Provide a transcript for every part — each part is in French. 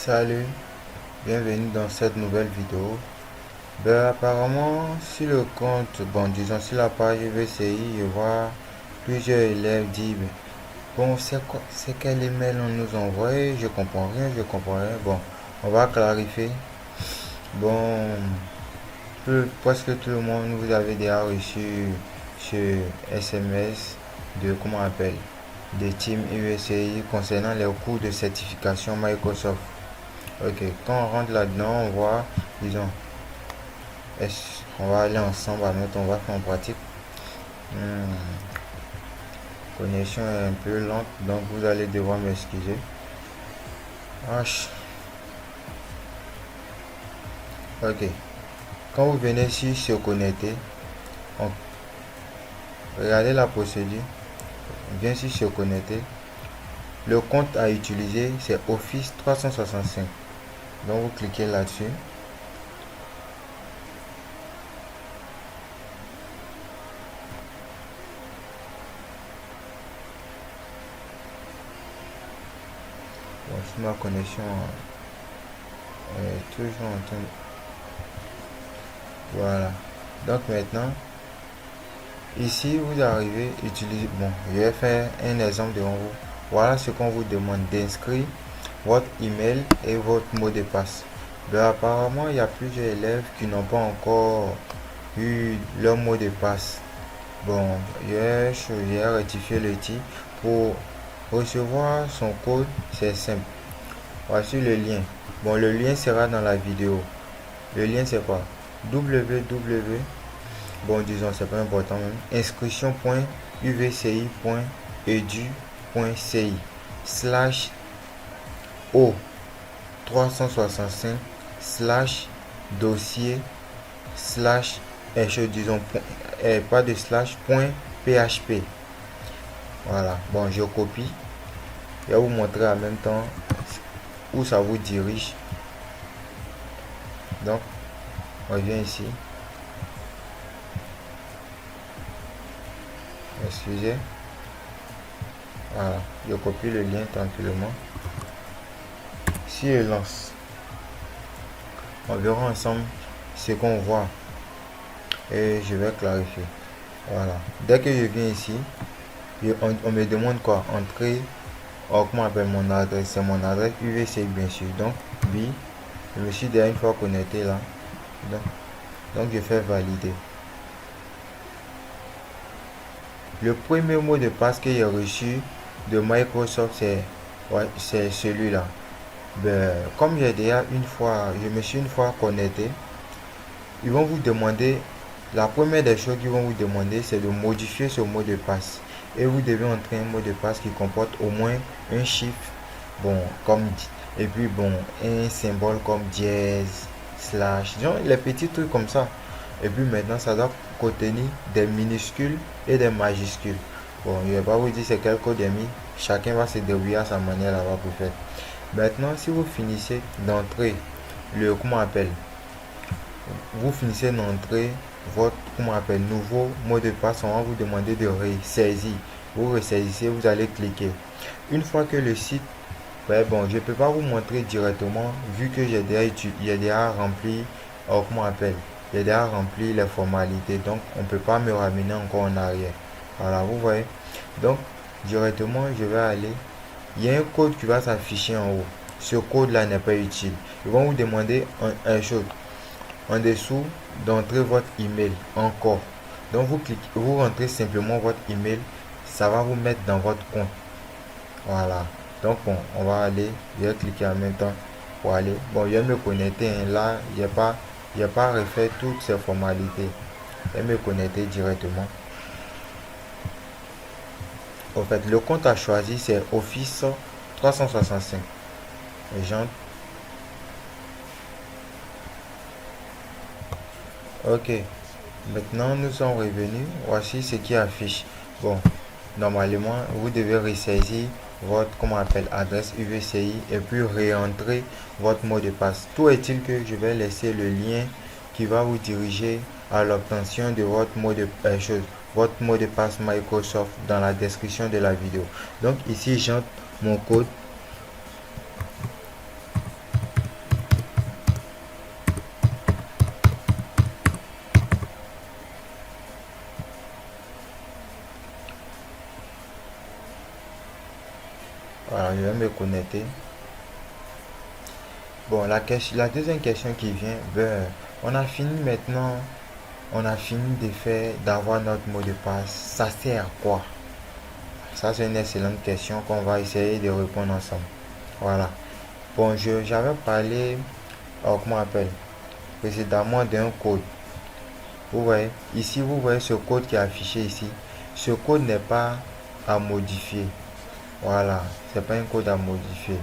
Salut, bienvenue dans cette nouvelle vidéo. Apparemment, sur le compte, disons sur la page VCI, je vois plusieurs élèves dire, c'est quel email on nous envoie, je comprends rien, Bon, on va clarifier. Bon, presque tout le monde, vous avez déjà reçu ce SMS de, comment on appelle, de Team USCI concernant les cours de certification Microsoft. Ok, quand on rentre là-dedans, on voit, disons, on va aller ensemble à mettre, on va faire en pratique. Connexion est un peu lente, donc vous allez devoir m'excuser. Ok, quand vous venez ici se connecter, regardez la procédure. On vient ici se connecter. Le compte à utiliser, c'est Office 365. Donc vous cliquez là-dessus. Bon, si ma connexion est toujours en train de... Voilà. Donc maintenant, ici vous arrivez, utiliser... Bon, je vais faire un exemple devant vous. Voilà ce qu'on vous demande d'inscrire votre email et votre mot de passe. Apparemment, il y a plusieurs élèves qui n'ont pas encore eu leur mot de passe. Bon, j'ai rectifié le tir. Pour recevoir son code, c'est simple. Voici le lien. Bon, le lien sera dans la vidéo. Le lien c'est quoi? www. Bon, disons, c'est pas important même. Inscription.uvci.edu.ci /o 365 /dossier disons pas de slash .php. Voilà, bon, je copie. Je vais vous montrer en même temps où ça vous dirige. Donc on vient ici, excusez, voilà, je copie le lien tranquillement. Si je lance, on verra ensemble ce qu'on voit et je vais clarifier. Voilà, dès que je viens ici, on me demande quoi? Entrer, comment on appelle mon adresse? C'est mon adresse UVC bien sûr. Donc je me suis déjà une fois connecté là. Donc je fais valider. Le premier mot de passe que j'ai reçu de Microsoft, c'est celui-là. Comme j'ai déjà je me suis une fois connecté, ils vont vous demander, la première des choses qu'ils vont vous demander, c'est de modifier ce mot de passe. Et vous devez entrer un mot de passe qui comporte au moins un chiffre, et puis un symbole comme dièse, slash, genre les petits trucs comme ça. Et puis maintenant, ça doit contenir des minuscules et des majuscules. Bon, je ne vais pas vous dire c'est quel code j'ai mis. Chacun va se débrouiller à sa manière là-bas pour faire. Maintenant, si vous finissez d'entrer vous finissez d'entrer votre, nouveau mot de passe, on va vous demander de ressaisir. Vous ressaisissez, vous allez cliquer. Une fois que le site, je ne peux pas vous montrer directement vu que j'ai déjà rempli, j'ai déjà rempli les formalités, donc on ne peut pas me ramener encore en arrière. Voilà, vous voyez. Donc directement je vais aller, il y a un code qui va s'afficher en haut. Ce code là n'est pas utile. Ils vont vous demander un chose en dessous d'entrer votre email encore. Donc vous rentrez simplement votre email, ça va vous mettre dans votre compte. Voilà. Donc on va aller, je vais cliquer en même temps pour aller. Bon, je vais me connecter là, il n'y a pas refait toutes ces formalités. Je vais me connecter directement. En fait, le compte à choisir c'est Office 365. Ok, maintenant nous sommes revenus. Voici ce qui affiche. Bon, normalement vous devez ressaisir votre adresse UVCI et puis réentrer votre mot de passe. Tout est-il que je vais laisser le lien qui va vous diriger à l'obtention de votre mot de passe Microsoft dans la description de la vidéo. Donc ici j'entre mon code je vais me connecter. Bon, la deuxième question qui vient, on a fini maintenant, on a fini d'avoir notre mot de passe. Ça sert à quoi? Ça, c'est une excellente question qu'on va essayer de répondre ensemble. Voilà. Bon, j'avais parlé, comment on appelle, précédemment d'un code. Vous voyez, ici, vous voyez ce code qui est affiché ici. Ce code n'est pas à modifier. Voilà, c'est pas un code à modifier.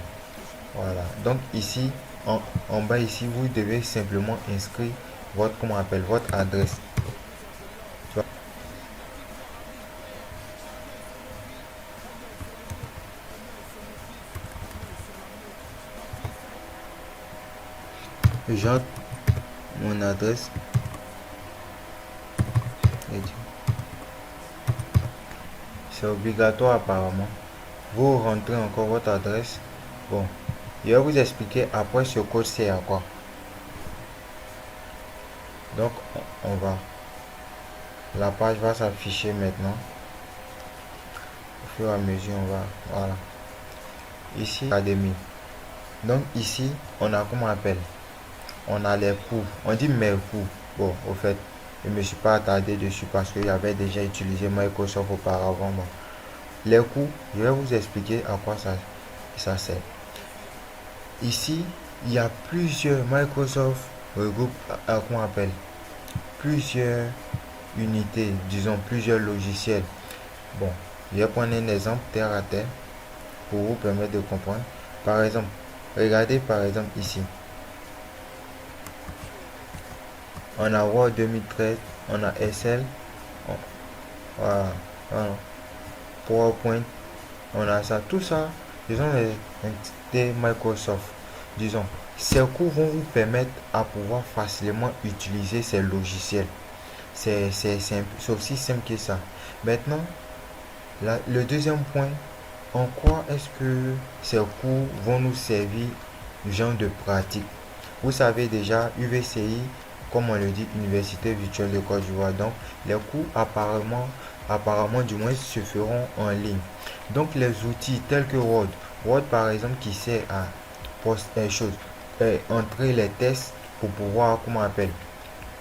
Voilà. Donc ici, en bas ici, vous devez simplement inscrire votre, comment on appelle, votre adresse. J'entre mon adresse. C'est obligatoire apparemment. Vous rentrez encore votre adresse. Bon, je vais vous expliquer après ce code c'est à quoi. Donc on va, la page va s'afficher maintenant. Au fur et à mesure on va, voilà. Ici académie. Donc ici on a, comment on appelle, on a les cours. On dit mes cours. Bon, au fait, je ne me suis pas attardé dessus parce que j'avais déjà utilisé Microsoft auparavant. Bon. Les cours, je vais vous expliquer à quoi ça sert. Ici, il y a plusieurs, Microsoft regroupe, comment on appelle, plusieurs unités, disons plusieurs logiciels. Bon, je vais prendre un exemple terre à terre pour vous permettre de comprendre. Par exemple, regardez par exemple ici. On a Word 2013, on a Excel, voilà, PowerPoint, on a ça. Tout ça, disons les entités Microsoft. Disons, ces cours vont vous permettre à pouvoir facilement utiliser ces logiciels. C'est aussi simple que ça. Maintenant, le deuxième point, en quoi est-ce que ces cours vont nous servir genre de pratique? Vous savez déjà, UVCI, comme on le dit, Université virtuelle de Côte d'Ivoire. Donc, les cours apparemment du moins se feront en ligne. Donc, les outils tels que Word par exemple, qui sert à entrer les tests pour pouvoir, comment on appelle,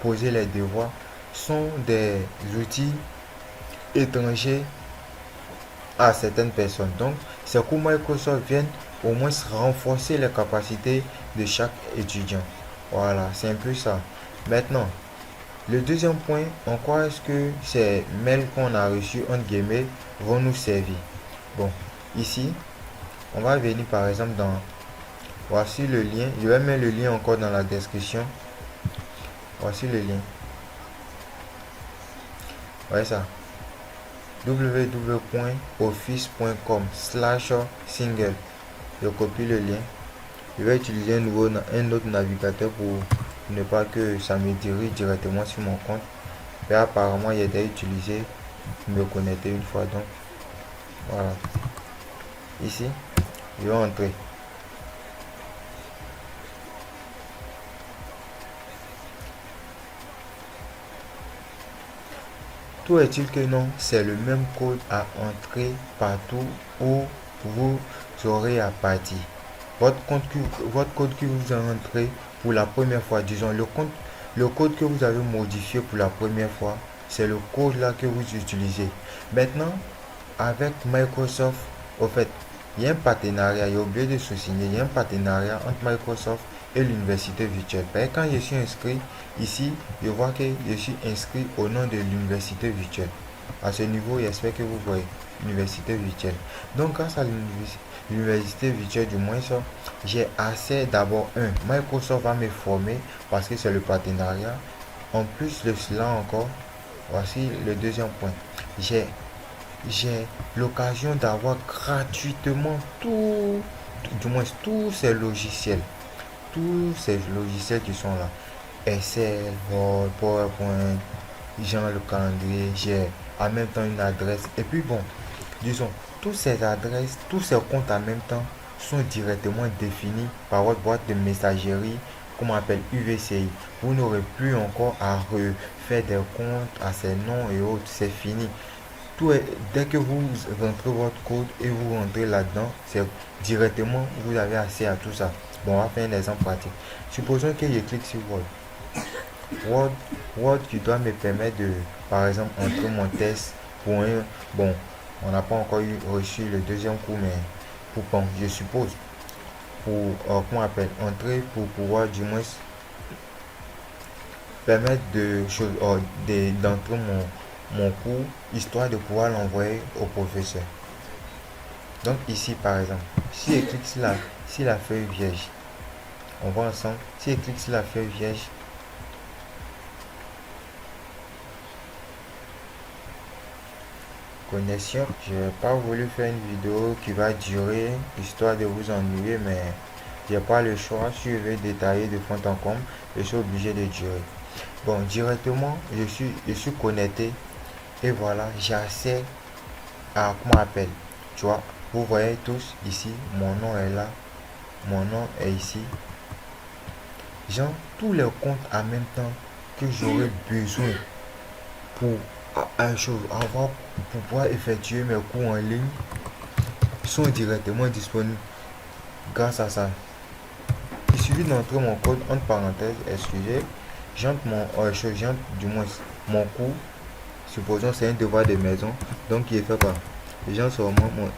poser les devoirs, sont des outils étrangers à certaines personnes. Donc, ces cours Microsoft viennent au moins renforcer les capacités de chaque étudiant. Voilà, c'est un peu ça. Maintenant, le deuxième point, en quoi est-ce que ces mails qu'on a reçus, entre guillemets, vont nous servir? Bon, ici, on va venir par exemple dans... Voici le lien. Je vais mettre le lien encore dans la description. Voici le lien. Voyez ça. www.office.com/single. Je copie le lien. Je vais utiliser un autre navigateur pour ne pas que ça me dirige directement sur mon compte. Et apparemment, il a déjà utilisé me connecter une fois. Donc, voilà. Ici, je vais entrer. Tout est-il que non, c'est le même code à entrer partout où vous aurez à partir. Votre code que vous avez entré pour la première fois, disons le code que vous avez modifié pour la première fois, c'est le code là que vous utilisez. Maintenant, avec Microsoft, au fait, il y a un partenariat, j'ai oublié de souligner, il y a un partenariat entre Microsoft et l'université virtuelle. Quand je suis inscrit ici, je vois que je suis inscrit au nom de l'université virtuelle. À ce niveau, j'espère que vous voyez université virtuelle. Donc, grâce à l'université virtuelle, du moins ça, j'ai accès d'abord Microsoft va me former parce que c'est le partenariat. En plus de cela encore, voici le deuxième point. J'ai l'occasion d'avoir gratuitement du moins tous ces logiciels. Tous ces logiciels qui sont là. Excel, Word, PowerPoint, genre le calendrier, j'ai en même temps une adresse. Et puis bon, disons, toutes ces adresses, tous ces comptes en même temps sont directement définis par votre boîte de messagerie, qu'on appelle UVCI. Vous n'aurez plus encore à refaire des comptes à ces noms et autres, c'est fini. dès que vous rentrez votre code et vous rentrez là-dedans, c'est directement, vous avez accès à tout ça. Bon, on va faire un exemple pratique. Supposons que je clique sur Word. Word qui doit me permettre de, par exemple, entrer mon test pour un... Bon, on n'a pas encore reçu le deuxième cours, mais pour, bon, je suppose, pour, comment on appelle, entrer pour pouvoir du moins permettre d'entrer mon cours, histoire de pouvoir l'envoyer au professeur. Donc ici, par exemple, si je clique sur la feuille vierge, on va ensemble, si je clique sur la feuille vierge, connexion, je n'ai pas voulu faire une vidéo qui va durer, histoire de vous ennuyer, mais j'ai pas le choix. Si je veux détailler de fond en comble, je suis obligé de durer. Bon, directement, je suis connecté et voilà, j'ai accès à, comment on appelle, tu vois, vous voyez tous ici, mon nom est là, mon nom est ici. J'ai tous les comptes en même temps que j'aurais besoin pour pour pouvoir effectuer mes cours en ligne sont directement disponibles grâce à ça. Il suffit d'entrer mon code entre parenthèses, excusez, j'entre du moins mon cours. Supposons c'est un devoir de maison, donc il fait quoi? J'entre seulement mon...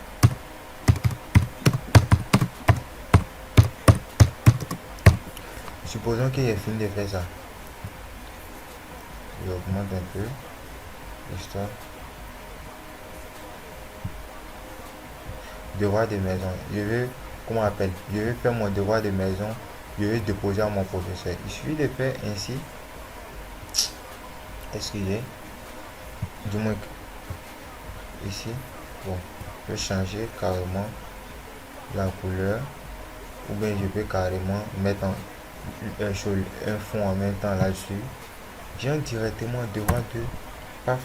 Supposons qu'il est fini de faire ça. J'augmente un peu. Histoire. Devoir de maison. Je vais, comment on appelle? Je vais faire mon devoir de maison. Je vais déposer à mon professeur. Il suffit de faire ainsi. Excusez. Du moins ici. Bon. Je peux changer carrément la couleur. Ou bien je peux carrément mettre un fond en même temps là-dessus. Viens directement devant de paf.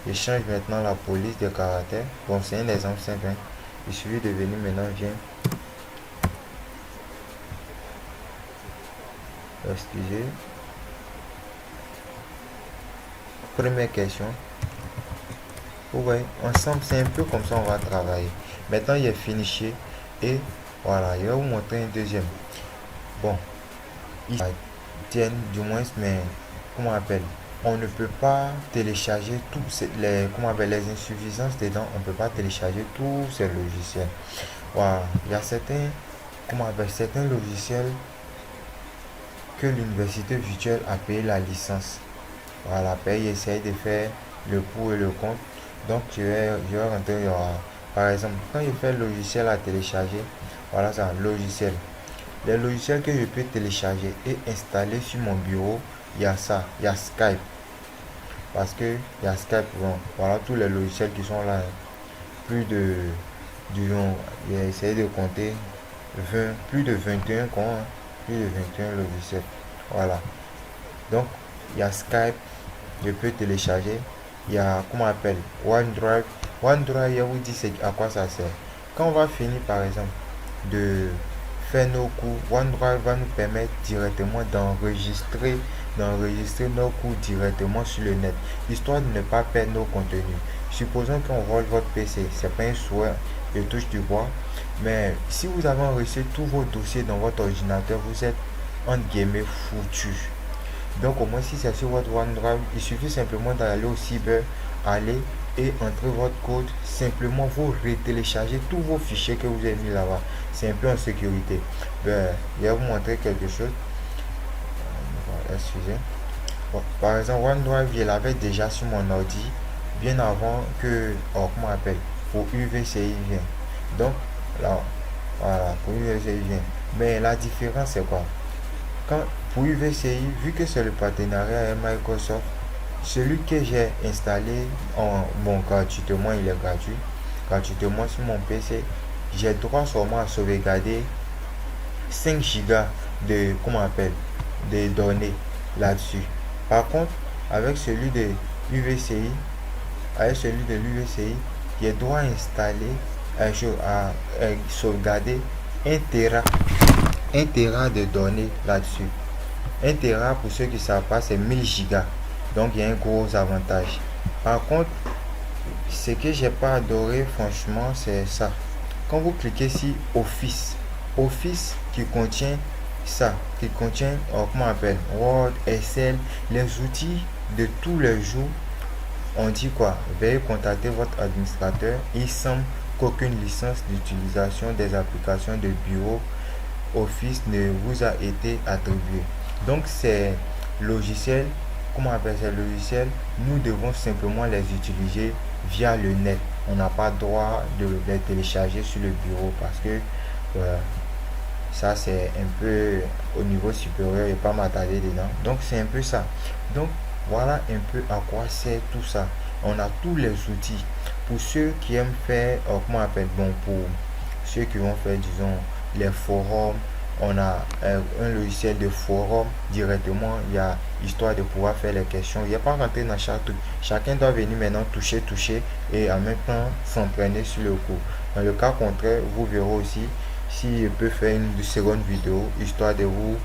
Je change maintenant la police de caractère. Bon, c'est un exemple simple. Hein. Il suffit de venir maintenant, viens. Excusez. Première question. Vous voyez, ensemble, c'est un peu comme ça on va travailler. Maintenant, il est finiché. Et voilà, je vais vous montrer un deuxième. Bon, ici, tiennent du moins, mais comment on appelle? On ne peut pas télécharger tous les, les insuffisances dedans. On ne peut pas télécharger tous ces logiciels. Voilà, il y a certains logiciels que l'université virtuelle a payé la licence. Voilà, paye, essaye de faire le pour et le contre. Donc je vais rentrer, par exemple, quand je fais le logiciel à télécharger, voilà ça, logiciel. Les logiciels que je peux télécharger et installer sur mon bureau, il y a ça, il y a Skype. Parce que il y a Skype, bon, voilà tous les logiciels qui sont là. Plus de, disons, j'ai essayé de compter plus de 21 quoi, plus de 21 logiciels. Voilà. Donc, il y a Skype, je peux télécharger. Il y a, comment on appelle, OneDrive. OneDrive, je vous dis à quoi ça sert. Quand on va finir, par exemple, de faire nos cours, OneDrive va nous permettre directement d'enregistrer nos cours directement sur le net, histoire de ne pas perdre nos contenus. Supposons qu'on vole votre PC, c'est pas un souhait, je touche du bois, mais si vous avez enregistré tous vos dossiers dans votre ordinateur, vous êtes entre guillemets foutu. Donc au moins si c'est sur votre OneDrive, il suffit simplement d'aller au cyber, aller et entrer votre code, simplement vous télécharger tous vos fichiers que vous avez mis là-bas. C'est un peu en sécurité. Ben, je vais vous montrer quelque chose. Excusez. Bon, par exemple, OneDrive, je l'avais déjà sur mon ordi bien avant que, comment on appelle, pour UVCI vient. Donc, là, voilà, pour UVCI vient. Mais la différence, c'est quoi? Pour UVCI, vu que c'est le partenariat avec Microsoft, celui que j'ai installé gratuitement, il est gratuitement sur mon PC, j'ai droit seulement à sauvegarder 5 gigas de, des données là-dessus. Par contre, avec celui de l'UVCI, j'ai droit à installer à sauvegarder 1 Tera de données là-dessus. 1 Tera, pour ceux qui ne savent pas, c'est 1000 gigas. Donc il y a un gros avantage. Par contre, ce que j'ai pas adoré franchement, c'est ça. Quand vous cliquez sur Office, Office qui contient ça, qui contient, comment on appelle, Word, Excel, les outils de tous les jours, on dit quoi? Veuillez contacter votre administrateur. Il semble qu'aucune licence d'utilisation des applications de bureau Office ne vous a été attribuée. Donc ces logiciels, comment on appelle ces logiciels, nous devons simplement les utiliser via le net. On n'a pas droit de les télécharger sur le bureau parce que ça c'est un peu au niveau supérieur et pas m'attarder dedans. Donc c'est un peu ça. Donc voilà un peu à quoi sert tout ça. On a tous les outils. Pour ceux qui aiment faire, comment on appelle, bon, pour ceux qui vont faire, disons, les forums, on a un logiciel de forum directement. Il y a histoire de pouvoir faire les questions. Il n'y a pas rentré dans chaque truc. Chacun doit venir maintenant toucher et en même temps s'entraîner sur le cours. Dans le cas contraire, vous verrez aussi si je peux faire une seconde vidéo histoire de vous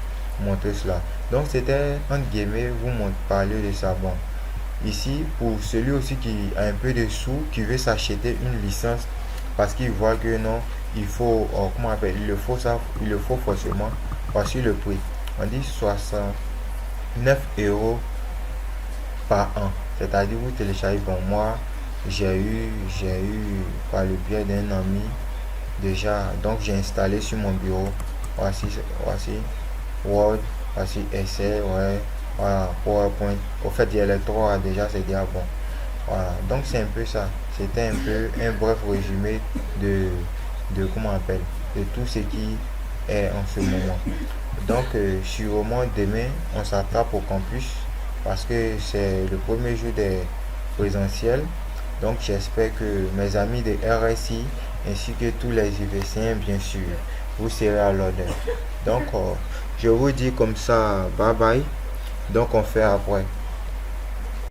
montrer cela. Donc c'était entre guillemets vous parler de ça. Bon, ici pour celui aussi qui a un peu de sous, qui veut s'acheter une licence parce qu'il voit que non, il faut, comment on appelle, il le faut forcément. Voici le prix. On dit 69 € par an. C'est-à-dire vous téléchargez. Bon, moi j'ai eu par le biais d'un ami déjà, donc j'ai installé sur mon bureau. Voici Word, voici Excel, ouais, voilà, PowerPoint. Au fait, il y a les trois déjà, c'est déjà bon. Voilà, donc c'est un peu ça. C'était un peu un bref résumé comment on appelle, de tout ce qui est en ce moment. Donc, sûrement demain, on s'attrape au campus parce que c'est le premier jour des présentiels. Donc, j'espère que mes amis de RSI ainsi que tous les UVCiens, bien sûr, vous serez à l'honneur. Donc, je vous dis comme ça, bye bye. Donc, on fait après.